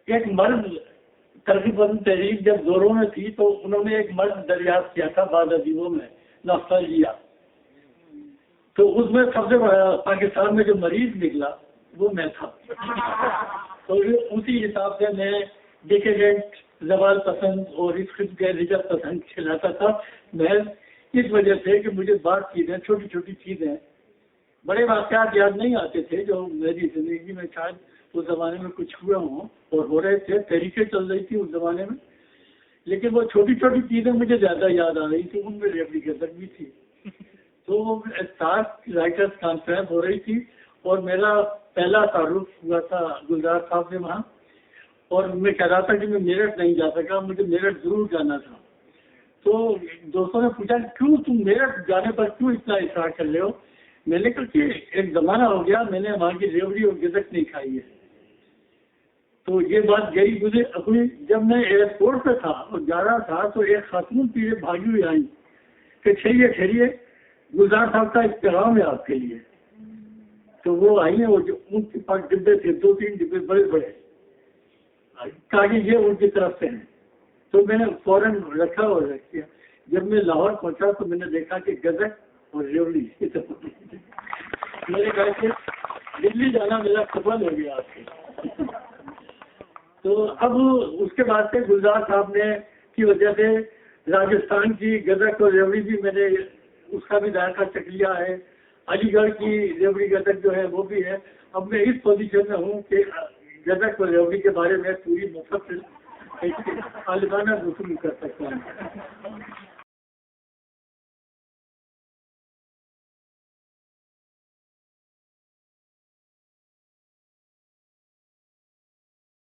ایک مرد ترغیب تحریک جب زوروں میں تھی تو انہوں نے ایک مرد دریافت کیا تھا بعض ادیبوں میں، نوستالجیا، تو اس میں سب سے بڑا پاکستان میں جو مریض نکلا وہ میں تھا. تو اسی حساب سے میں ڈیکیڈنٹ، زوال پسند اور اس قسم کے رجت پسند کھلاتا تھا. میں اس وجہ سے کہ مجھے بات چیزیں، چھوٹی چھوٹی چیزیں، بڑے واقعات یاد نہیں آتے تھے جو میری زندگی میں شاید اس زمانے میں کچھ ہوئے ہوں اور ہو رہے تھے، تحریکیں چل رہی تھی اس زمانے میں، لیکن وہ چھوٹی چھوٹی چیزیں مجھے زیادہ یاد آ رہی تھی. ان میں ریبڑی گدک بھی تھی. تو ساتھ رائٹرز کانفرنس ہو رہی تھی اور میرا پہلا تعارف ہوا تھا گلزار صاحب سے وہاں، اور میں کہہ رہا تھا کہ میں میرٹھ نہیں جا سکا، مجھے میرٹھ ضرور جانا تھا. تو دوستوں نے پوچھا کیوں تم میرٹھ جانے پر کیوں اتنا اصرار کر رہے ہو؟ میں نے کہا کہ ایک زمانہ ہو گیا میں نے وہاں کی ریوڑی اور گدک نہیں کھائی ہے. تو یہ بات گئی مجھے اپنی، جب میں ایئرپورٹ پہ تھا اور جا رہا تھا تو ایک خاتون پیچھے بھاگی ہوئی آئی کہ ٹھہریے گلزار صاحب کا احترام ہے آپ کے لیے. تو وہ آئی ہیں، وہ جو ان کے پاس ڈبے تھے، 2-3 ڈبے بڑے بڑے، کہا کہ یہ ان کی طرف سے ہیں. تو میں نے فوراً رکھا اور رکھ دیا. جب میں لاہور پہنچا تو میں نے دیکھا کہ گدک اور ریوڑی میں نے کہا کہ دلی جانا میرا سفل ہو گیا آپ سے. تو اب اس کے بعد سے گلزار صاحب نے کی وجہ سے راجستھان کی گدک اور ریوڑی بھی میں نے اس کا بھی ذائقہ چکھ لیا ہے. علی گڑھ کی ریوڑی گدک جو ہے وہ بھی ہے. اب میں اس پوزیشن میں ہوں کہ گدک اور ریوڑی کے بارے میں پوری مفصل عالمانہ گفتگو کر سکتا ہوں.